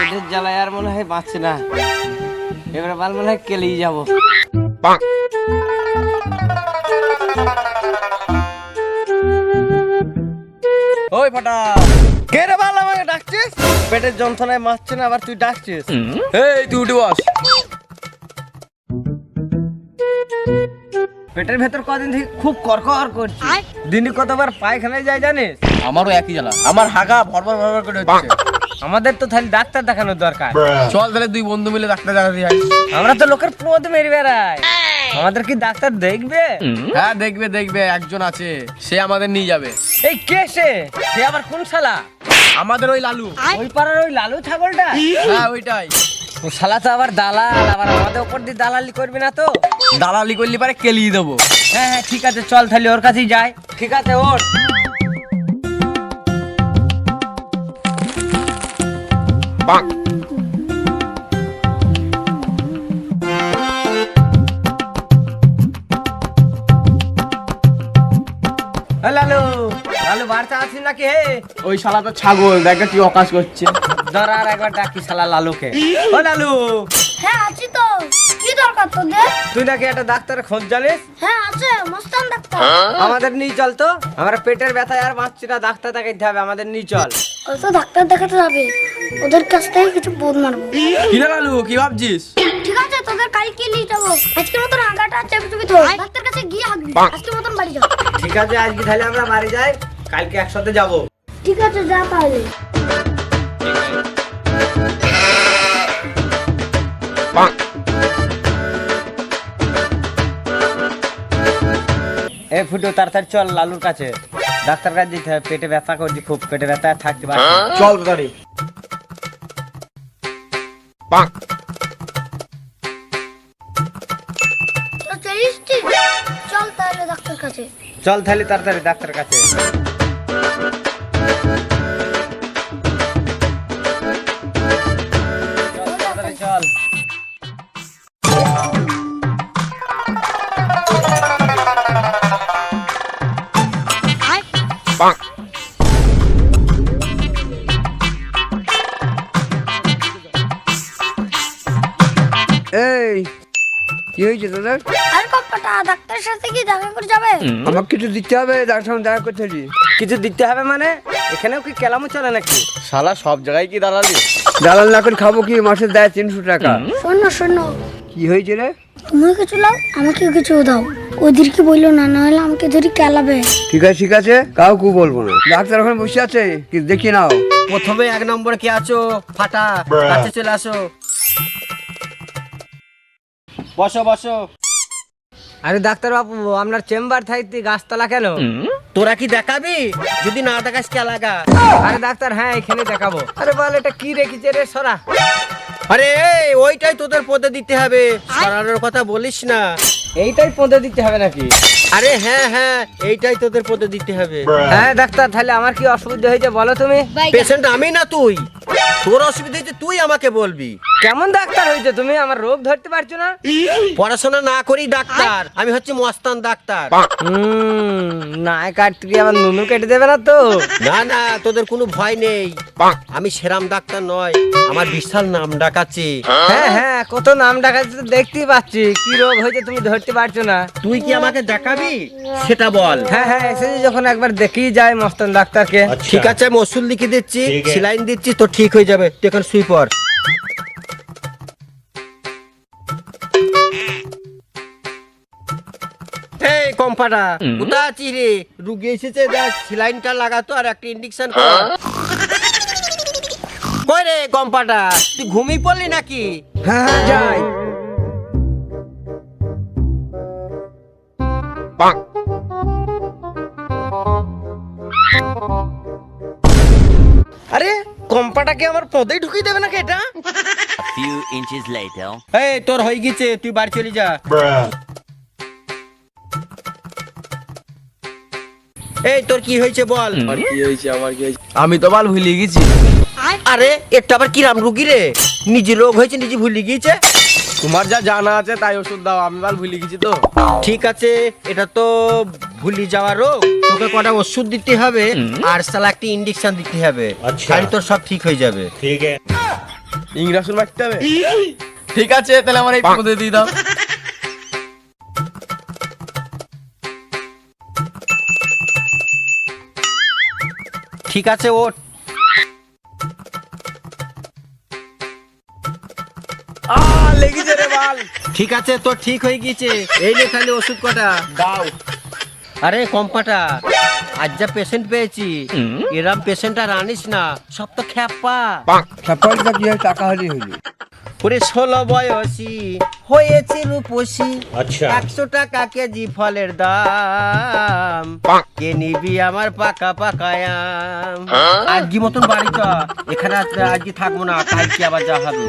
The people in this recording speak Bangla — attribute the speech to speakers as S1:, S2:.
S1: পেটের জ্বালায় আর মনে হয় বাঁচছে না, এবারে বাল মনে হয় কেলেই যাবো। ওই ফাটা, কে রে বাল আমাকে ডাকছিস? পেটের যন্ত্রণায় মারছে না, আবার তুই ডাকছিস?
S2: এই তুই উঠে বস।
S1: পেটের ভেতর কদিন থেকে খুব করকর করছে, দিনে কতবার পায়খানায় যায় জানিস?
S2: আমারও একই জ্বালা, আমার হাগা ভরভর ভরভর করে হচ্ছে।
S1: আমাদের তো তাহলে ডাক্তার দেখানোর দরকার।
S2: চল তাহলে দুই বন্ধু মিলে ডাক্তার দেখাতে যাই।
S1: আমরা তো লোকের পদ মেরে বেড়াই, আমাদের কি ডাক্তার দেখবে?
S2: হ্যাঁ দেখবে দেখবে, একজন আছে, সে আমাদের নিয়ে যাবে।
S1: এই কে সে? সে আবার কোন শালা?
S2: আমাদের ওই লালু।
S1: ওই পাড়ার ওই লালু ছাগলটা?
S2: হ্যাঁ ওইটাই।
S1: ও শালা তো আবার দালাল, আবার আমাদের উপর দিয়ে দালালি করবি না তো?
S2: দালালি করলে পারে কেলিয়ে দেবো।
S1: হ্যাঁ হ্যাঁ ঠিক আছে, চল তাহলে ওর কাছেই যাই। ঠিক আছে ওর। লালু, লালু বাড়িতে আছিস নাকি? হে
S2: ওই শালা তো ছাগল, দেখ কি অকাশ করছে।
S1: ধর আর একবার ডাকি শালা লালুকে। ও লালু,
S3: হ্যাঁ আছি তো। কি দরকার তোদের?
S1: তুই নাকি একটা ডাক্তারের খোঁজ জানিস?
S3: হ্যাঁ আছে, মস্তান ডাক্তার।
S1: আমাদের নিয়ে চল তো, আমার পেটের ব্যথায় আর বাঁচছি না, ডাক্তার দেখাইতে হবে, আমাদের নিয়ে চল।
S3: ও তো ডাক্তার দেখাতে যাবে, ওদের কাছ থেকে কিছু বোধ মারবো।
S2: কি রে লালু, কি ভাবছিস?
S3: ঠিক আছে, তোদের কালকে নিয়ে যাবো। আজকের মতন আগাটা চেপে চুপি তো ডাক্তার কাছে গিয়ে হাঁকবি। আজকের মতন বাড়ি যাও।
S1: ঠিক আছে, আজকে তাহলে আমরা বাড়ি যাই, কালকে একসাথে যাব।
S3: ঠিক আছে, যা তাহলে।
S1: এ ফুটো তাড়াতাড়ি চল লালুর কাছে, ডাক্তার কাছে যেতে হবে, পেটে ব্যথা করছি খুব, পেটে ব্যথা আর থাকতে পারছি না।
S2: চল তাড়াতাড়ি।
S3: তো চলিস ঠিক? চল তাহলে ডাক্তার কাছে।
S1: চল তাহলে তাড়াতাড়ি ডাক্তার কাছে। চল তাড়াতাড়ি চল।
S4: এই কি হয়েছে তোদের?
S3: আর কপাটা ডাক্তারের সাথে কি দেখা করে যাবে?
S4: আমাকে কিছু দিতে হবে, ডাক্তার সঙ্গে দেখা করতে হবে।
S1: কিছু দিতে হবে মানে? এখানেও কি কেলামো চলে নাকি?
S2: শালা সব জায়গায় কি দালালি?
S4: দালাল না করে খাবো কি? মাসে দেয় 300 টাকা।
S3: শোনো শোনো,
S4: কি হয়েছে রে?
S3: তুমিও কিছু লাও, আমাকেও কিছু দাও। ওদেরকে বললো না, না হলে আমাকে ধরি কেলাবে।
S4: ঠিক আছে, কাউকে বলবো না। ডাক্তার ওখানে বসে আছে, কি দেখি নাও।
S1: প্রথমে 1 নম্বরে কে আছো? ফাটা, কাছে চলে আসো। বসো বসো। আরে ডাক্তার বাবু, আপনার চেম্বার থাকতে গাছতলা কেন? তোরা কি দেখাবি? যদি না দেখাস কে লাগা? আরে ডাক্তার হ্যাঁ এখানে দেখাবো। আরে বল এটা কি রেখেছে রে, সরা। আরে এই ওইটাই তোদের পদে দিতে হবে, সরানোর কথা বলিস না। এইটাই পদে দিতে হবে নাকি? আরে হ্যাঁ হ্যাঁ এইটাই তোদের পদে দিতে হবে। হ্যাঁ ডাক্তার, তাহলে আমার কি অসুবিধা হয়েছে বলো তুমি? পেশেন্ট আমি না তুই, তোর অসুবিধা হয়েছে তুই আমাকে বলবি। কেমন ডাক্তার হয়েছে তুমি? আমার রোগ ধরতে পারছো না? পড়াশোনা না করি ডাক্তার, আমি হচ্ছে মস্তান ডাক্তার। না কাটতে গিয়ে আবার নুনু কেটে দেবে না তো? না না, তোদের কোনো ভয় নেই, আমি সেরাম ডাক্তার নয়, আমার বিশাল নাম ডাকাচ্ছি। হ্যাঁ হ্যাঁ, কত নাম ডাকাচ্ছি তো দেখতেই পাচ্ছি। কি রোগ হয়েছে তুমি ধরতে পারছো না? তুই কি আমাকে দেখাবি সেটা বল। হ্যাঁ হ্যাঁ, এসে যখন একবার দেখেই যায় মস্তান ডাক্তারকে। ঠিক আছে, আমি ওষুধ লিখে দিচ্ছি, সেলাইন দিচ্ছি, তো ঠিক হয়ে যাবে। তুই এখন শুই পড়। এই কম্পাটা কোথা আছিস রে? রুগী এসেছে, দেখ সেলাইনটা লাগাতো আর একটা ইনজেকশন কর। কই রে কম্পাটা, তুই ঘুমিয়ে পড়লি নাকি?
S4: হ্যাঁ যাই।
S1: আরে কম্পাটাকে আমার পদেই ঢুকিয়ে দেবে নাকি এটা?
S5: A few inches later.
S1: এই তোর হয়ে গেছে, তুই বাড়ি চলে যা। এই তোর কি হয়েছে বল।
S2: আমি তো বাল ভুলে গেছি।
S1: আরে এটা আবার কি রাম রুগী রে? নিজে রোগ হয়েছে নিজে ভুলে গিয়েছে।
S2: তোমার যা জানা আছে তাই ওষুধ দাও, আমি বাল ভুলে গেছি তো।
S1: ঠিক আছে, এটা তো ভুলি যাওয়ার রোগ, তোকে কটা ওষুধ দিতে হবে আর সালা একটা ইনজেকশন দিতে হবে, তাহলে তোর সব ঠিক হয়ে যাবে।
S2: ইংরাসুল মারতে হবে।
S6: ঠিক আছে তাহলে আমার এই মধ্যে দিয়ে দাও।
S1: ঠিক আছে ওঠ।
S2: লেগেছে রে বাল।
S1: ঠিক আছে তোর ঠিক হয়ে গিয়েছে, এই নে তাহলে ওষুধ কটা
S2: দাও।
S1: আরে কম্পাটা, আজ যা পেশেন্ট পেয়েছি এরম পেশেন্ট আর আনিস না, সব তো খ্যাপা।
S4: সাপ্তাহিক কি হয়, টাকা হলেই হইলো।
S1: পুরে 16 বয়সী হয়েছে রূপসী, 100 টাকা কেজি ফলের দাম, কে নিবি আমার পাকা পাকায়াম। আজকে মতন বাড়িটা এখানে আজকে থাকবো না, কালকে আবার যা হবে।